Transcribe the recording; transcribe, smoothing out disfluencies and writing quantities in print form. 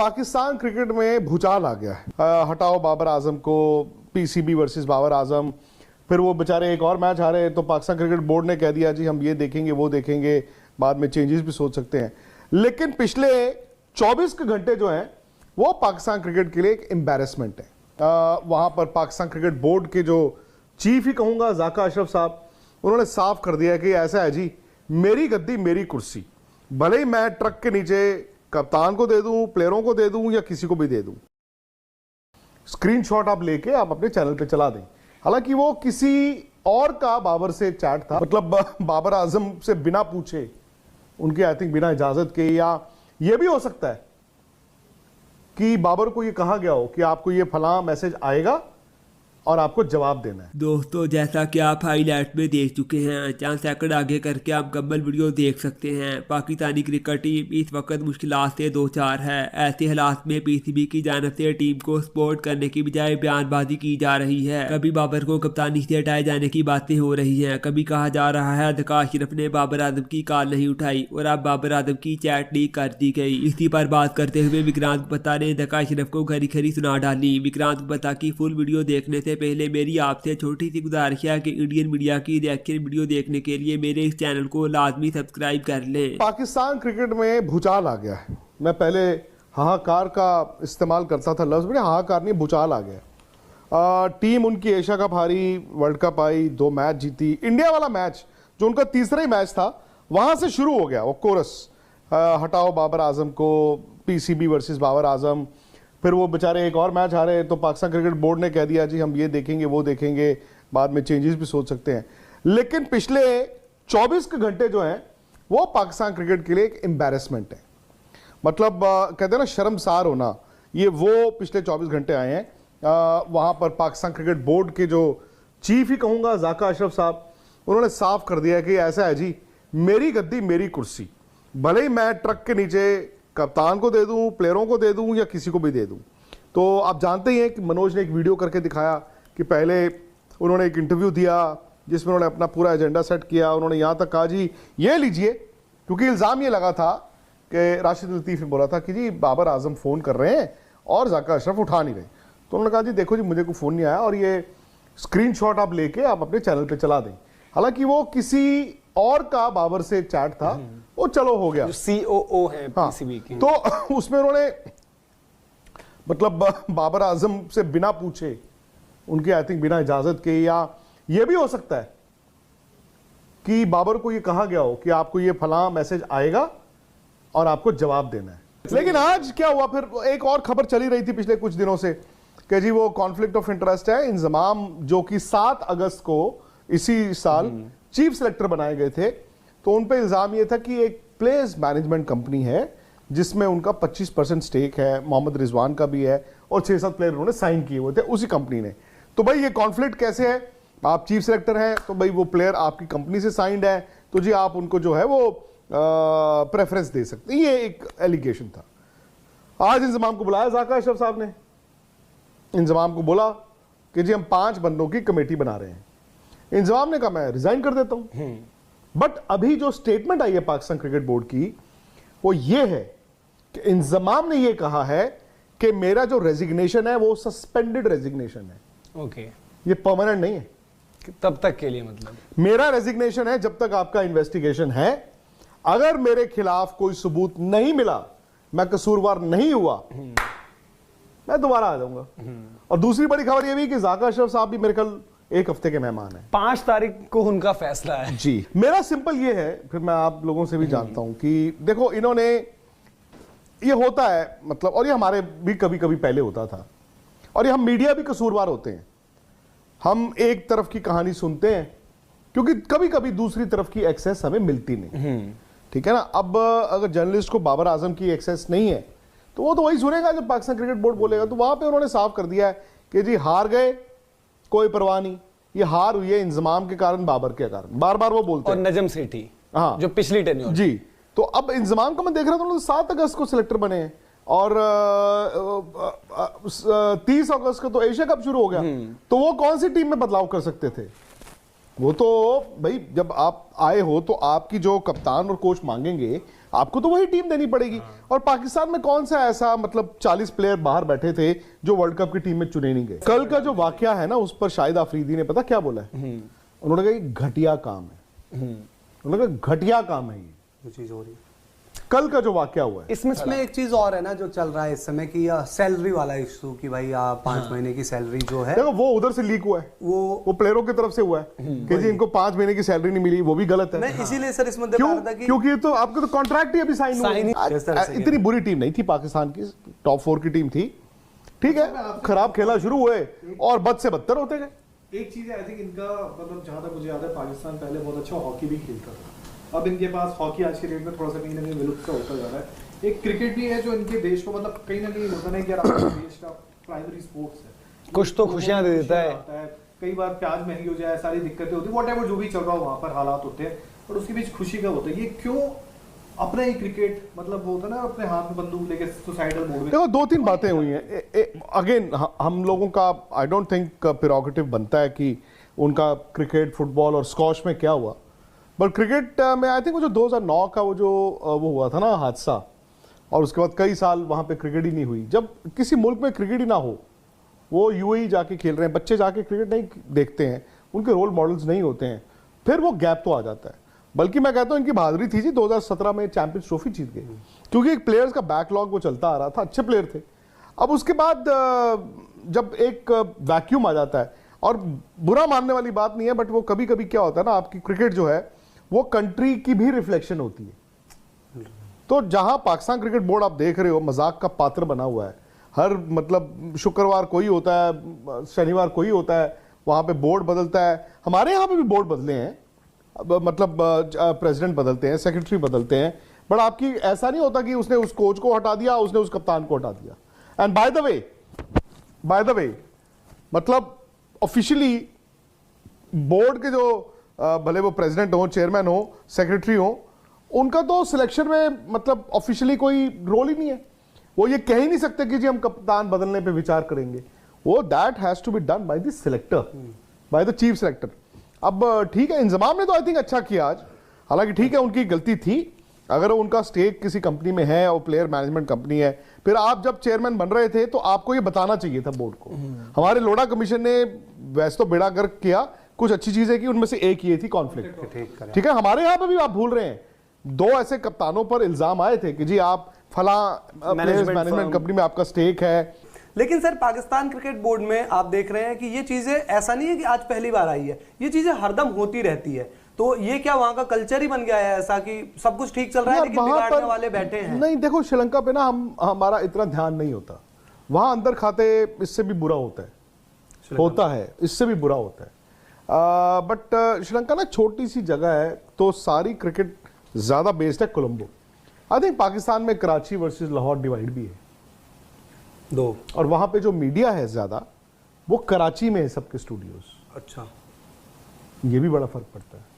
Pakistan cricket में भूचाल आ गया है। हटाओ बाबर आजम को, पीसीबी वर्सेस बाबर आजम, फिर वो बेचारे एक और मैच हारे तो पाकिस्तान क्रिकेट बोर्ड ने कह दिया जी हम ये देखेंगे वो देखेंगे, बाद में चेंजेस भी सोच सकते हैं। लेकिन पिछले 24 घंटे जो हैं वो पाकिस्तान क्रिकेट के लिए एक एम्बैरेसमेंट है। वहां पर पाकिस्तान क्रिकेट बोर्ड के जो चीफ ही कहूंगा जाका अशरफ साहब, उन्होंने साफ कर दिया कि ऐसा है जी, मेरी गद्दी मेरी कुर्सी, भले ही मैं ट्रक के नीचे कप्तान को दे दूं, प्लेयरों को दे दूं या किसी को भी दे दूं। स्क्रीनशॉट आप लेके आप अपने चैनल पे चला दें। हालांकि वो किसी और का बाबर से चैट था, मतलब बाबर आजम से बिना पूछे, उनके आई थिंक बिना इजाजत के, या ये भी हो सकता है कि बाबर को ये कहा गया हो कि आपको ये फलां मैसेज आएगा और आपको जवाब देना है। दोस्तों, जैसा कि आप हाईलाइट में देख चुके हैं, चंद सेकंड आगे करके आप मुकम्मल वीडियो देख सकते हैं। पाकिस्तानी क्रिकेट टीम इस वक्त मुश्किलात से दो चार है। ऐसे हालात में पीसीबी की जानिब से टीम को सपोर्ट करने की बजाय बयानबाजी की जा रही है। कभी बाबर को कप्तानी से हटाए जाने की बातें हो रही हैं, कभी कहा जा रहा है जाका अशरफ ने बाबर आजम की कॉल नहीं उठाई और अब बाबर आजम की चैट लीक कर दी गई। इसी पर बात करते हुए विक्रांत गुप्ता ने जाका अशरफ को खरी खरी सुना डाली। विक्रांत गुप्ता की फुल वीडियो देखने से पहले मेरी आपसे छोटी सी गुजारिश है कि इंडियन मीडिया की रिएक्शन वीडियो देखने के लिए मेरे इस चैनल को लाजमी सब्सक्राइब कर लें। पाकिस्तान क्रिकेट में भूचाल आ गया है। मैं पहले हाहाकार का इस्तेमाल करता था लफ्ज, बड़े हाहाकार नहीं, भूचाल आ गया। टीम उनकी एशिया कप हारी, वर्ल्ड कप आई, 2 मैच जीती। इंडिया वाला मैच जो उनका तीसरा ही मैच था, वहां से शुरू हो गया वो कोरस, हटाओ बाबर आजम को, पीसीबी वर्सेस बाबर आजम, फिर वो बेचारे एक और मैच हारे तो पाकिस्तान क्रिकेट बोर्ड ने कह दिया जी हम ये देखेंगे वो देखेंगे, बाद में चेंजेस भी सोच सकते हैं। लेकिन पिछले 24 घंटे जो हैं वो पाकिस्तान क्रिकेट के लिए एक एम्बैरेसमेंट है। मतलब कहते हैं ना शर्मसार होना, ये वो पिछले 24 घंटे आए हैं। वहां पर पाकिस्तान क्रिकेट बोर्ड के जो चीफ ही कहूंगा जाका अशरफ साहब, उन्होंने साफ कर दिया कि ऐसा है जी, मेरी गद्दी मेरी कुर्सी, भले ही मैं ट्रक के नीचे कप्तान को दे दूं, प्लेयरों को दे दूं या किसी को भी दे दूं। तो आप जानते ही हैं कि मनोज ने एक वीडियो करके दिखाया कि पहले उन्होंने एक इंटरव्यू दिया जिसमें उन्होंने अपना पूरा एजेंडा सेट किया। उन्होंने यहाँ तक कहा जी ये लीजिए, क्योंकि इल्ज़ाम ये लगा था कि राशिद लतीफ़ ने बोला था कि जी बाबर आजम फ़ोन कर रहे हैं और जाका अशरफ उठा नहीं रहे। तो उन्होंने कहा जी देखो जी मुझे कोई फ़ोन नहीं आया और ये स्क्रीनशॉट आप लेके आप अपने चैनल पर चला दें। हालांकि वो किसी और का बाबर से चैट था, वो चलो हो गया, COO है पीसीबी की। तो उसमें उन्होंने मतलब बाबर आजम से बिना पूछे, उनके आई थिंक बिना इजाजत के, या ये भी हो सकता है कि बाबर को ये कहा गया हो कि आपको ये फलां मैसेज आएगा और आपको जवाब देना है। लेकिन आज क्या हुआ, फिर एक और खबर चली रही थी पिछले कुछ दिनों से कि जी वो कॉन्फ्लिक्ट ऑफ इंटरेस्ट है। इंजमाम जो कि 7 अगस्त को इसी साल चीफ सेलेक्टर बनाए गए थे, तो उन पे इल्जाम ये था कि एक प्लेयर्स मैनेजमेंट कंपनी है जिसमें उनका 25% स्टेक है, मोहम्मद रिजवान का भी है, और 6-7 प्लेयर उन्होंने साइन किए हुए थे उसी कंपनी ने। तो भाई ये कॉन्फ्लिक्ट कैसे है, आप चीफ सेलेक्टर हैं तो भाई वो प्लेयर आपकी कंपनी से साइंड है, तो जी आप उनको जो है वो प्रेफरेंस दे सकते हैं। ये एक एलिगेशन था। आज इंजमाम को बुलाया जाका अशरफ साहब ने, इंजमाम को बोला कि जी हम 5 बंदों की कमेटी बना रहे हैं। इंजमाम ने कहा मैं रिजाइन कर देता हूं। बट अभी जो स्टेटमेंट आई है पाकिस्तान क्रिकेट बोर्ड की, वो ये है कि इंजमाम ने ये कहा है कि मेरा जो रेजिग्नेशन है वो सस्पेंडेड रेजिग्नेशन है। ओके, ये परमानेंट नहीं है। तब तक के लिए मतलब मेरा रेजिग्नेशन है जब तक आपका इन्वेस्टिगेशन है। अगर मेरे खिलाफ कोई सबूत नहीं मिला, मैं कसूरवार नहीं हुआ, मैं दोबारा आ जाऊंगा। और दूसरी बड़ी खबर यह भी कि जाका अशरफ साहब भी मेरे ख्याल 1 हफ्ते के मेहमान हैं। 5 तारीख को उनका फैसला है जी। मेरा सिंपल ये है, फिर मैं आप लोगों से भी जानता हूं कि देखो इन्होंने, ये होता है मतलब, और ये हमारे भी कभी कभी पहले होता था, और ये हम मीडिया भी कसूरवार होते हैं। हम एक तरफ की कहानी सुनते हैं क्योंकि कभी कभी दूसरी तरफ की एक्सेस हमें मिलती नहीं, ठीक है ना। अब अगर जर्नलिस्ट को बाबर आजम की एक्सेस नहीं है तो वो तो वही सुनेगा जब पाकिस्तान क्रिकेट बोर्ड बोलेगा। तो वहां पे उन्होंने साफ कर दिया है कि जी हार गए, कोई परवाह नहीं, ये हार हुई है इंजमाम के कारण, बाबर के कारण, बार बार वो बोलते और हैं। नजम सेठी, हाँ, जो पिछली टेन्योर जी। तो अब इंजमाम का मैं देख रहा था, 7 अगस्त को सिलेक्टर बने हैं और 30 अगस्त को तो एशिया कप शुरू हो गया। तो वो कौन सी टीम में बदलाव कर सकते थे? वो तो भाई जब आप आए हो तो आपकी जो कप्तान और कोच मांगेंगे आपको तो वही टीम देनी पड़ेगी। और पाकिस्तान में कौन सा ऐसा मतलब 40 प्लेयर बाहर बैठे थे जो वर्ल्ड कप की टीम में चुने नहीं गए। कल का जो वाकया है ना उस पर शाहिद अफरीदी ने पता क्या बोला है, उन्होंने कहा ये घटिया काम है, उन्होंने कहा घटिया काम है ये चीज हो रही है। कल का जो वाकया हुआ है। इसमें एक चीज और है ना जो चल रहा है इस समय कि सैलरी वाला इशू कि भाई 5 महीने की सैलरी जो है देखो वो उधर से लीक हुआ है, वो प्लेयरों की तरफ से हुआ है कि जी इनको 5 महीने की सैलरी नहीं मिली, वो भी गलत है। मैं इसीलिए सर इस मुद्दे पर आ रहा था कि क्योंकि तो आपका तो कॉन्ट्रैक्ट ही अभी साइन हुआ। इतनी बुरी टीम नहीं थी पाकिस्तान की, टॉप 4 की टीम थी, ठीक है, खराब खेला शुरू हुए और बद से बदतर होते गए। एक चीज है आई थिंक इनका मतलब जहां तक मुझे याद है पाकिस्तान पहले बहुत अच्छा हॉकी भी खेलता था, अब इनके पास हॉकी आज के डेट में थोड़ा सा कहीं ना कहीं विलुप्त सा होता जा रहा है। एक क्रिकेट भी है जो इनके देश को मतलब कहीं ना कहीं होता नहीं कि यार आपके देश का प्राइमरी स्पोर्ट्स है, कुछ तो खुशियां दे देता है। कई बार प्याज महंगी हो जाए, सारी दिक्कतें होती है, व्हाटएवर जो भी चल रहा हो वहां पर हालात होते हैं, और उसके बीच खुशी का होता है। ये क्यों अपना ही क्रिकेट मतलब वो होता है ना अपने हाथ में बंदूक लेके सुसाइडल मोड में। देखो 2-3 बातें हुई हैं। अगेन हम लोगों का आई डोंट थिंक प्रेरोगेटिव बनता है कि उनका क्रिकेट, फुटबॉल और स्क्वॉश में क्या हुआ, बट क्रिकेट में आई थिंक वो जो 2009 का वो हुआ था ना हादसा, और उसके बाद कई साल वहां पे क्रिकेट ही नहीं हुई। जब किसी मुल्क में क्रिकेट ही ना हो, वो यूएई जाके खेल रहे हैं, बच्चे जाके क्रिकेट नहीं देखते हैं, उनके रोल मॉडल्स नहीं होते हैं, फिर वो गैप तो आ जाता है। बल्कि मैं कहता हूं इनकी बहादुरी थी जी 2017 में चैंपियंस ट्रॉफी जीत गए, क्योंकि एक प्लेयर्स का बैकलॉग वो चलता आ रहा था, अच्छे प्लेयर थे। अब उसके बाद जब एक वैक्यूम आ जाता है, और बुरा मानने वाली बात नहीं है, बट वो कभी कभी क्या होता है ना, आपकी क्रिकेट जो है वो कंट्री की भी रिफ्लेक्शन होती है। तो जहां पाकिस्तान क्रिकेट बोर्ड आप देख रहे हो मजाक का पात्र बना हुआ है, हर मतलब शुक्रवार कोई होता है, शनिवार कोई होता है, वहां पे बोर्ड बदलता है। हमारे यहाँ पे भी बोर्ड बदले हैं, मतलब प्रेसिडेंट बदलते हैं, सेक्रेटरी बदलते हैं, बट आपकी ऐसा नहीं होता कि उसने उस कोच को हटा दिया, उसने उस कप्तान को हटा दिया। एंड बाय द वे मतलब ऑफिशियली बोर्ड के जो भले वो प्रेसिडेंट हो, चेयरमैन हो, सेक्रेटरी हो, उनका तो सिलेक्शन में मतलब ऑफिशियली कोई रोल ही नहीं है। वो ये कह ही नहीं सकते कि जी हम कप्तान बदलने पे विचार करेंगे, वो that has to be done by the selector, by the chief selector. अब ठीक है, इंजमाम ने तो आई थिंक अच्छा किया आज, हालांकि ठीक है उनकी गलती थी, अगर उनका स्टेक किसी कंपनी में है और प्लेयर मैनेजमेंट कंपनी है, फिर आप जब चेयरमैन बन रहे थे तो आपको ये बताना चाहिए था बोर्ड को। हमारे लोढ़ा कमीशन ने वैसे तो बेड़ा गर्क किया, कुछ अच्छी चीजें की, उनमें से एक ये थी कॉन्फ्लिक्ट, ठीक है। हमारे यहाँ पे भी आप भूल रहे हैं, 2 ऐसे कप्तानों पर इल्जाम आए थे कि जी आप फला मैनेजमेंट कंपनी में आपका स्टेक है। लेकिन सर पाकिस्तान क्रिकेट बोर्ड में आप देख रहे हैं कि ये चीजें ऐसा नहीं है कि आज पहली बार आई है, ये चीजें हरदम होती रहती है। तो ये क्या वहां का कल्चर ही बन गया है ऐसा कि सब कुछ ठीक चल रहा है लेकिन बिगाड़ने वाले बैठे हैं? नहीं, देखो श्रीलंका पे ना हमारा इतना ध्यान नहीं होता, वहां अंदर खाते इससे भी बुरा होता है, इससे भी बुरा होता है। बट श्रीलंका ना छोटी सी जगह है, तो सारी क्रिकेट ज्यादा बेस्ड है कोलंबो। आई थिंक पाकिस्तान में कराची वर्सेस लाहौर डिवाइड भी है 2, और वहां पे जो मीडिया है ज्यादा वो कराची में है, सबके स्टूडियोज। अच्छा, ये भी बड़ा फर्क पड़ता है।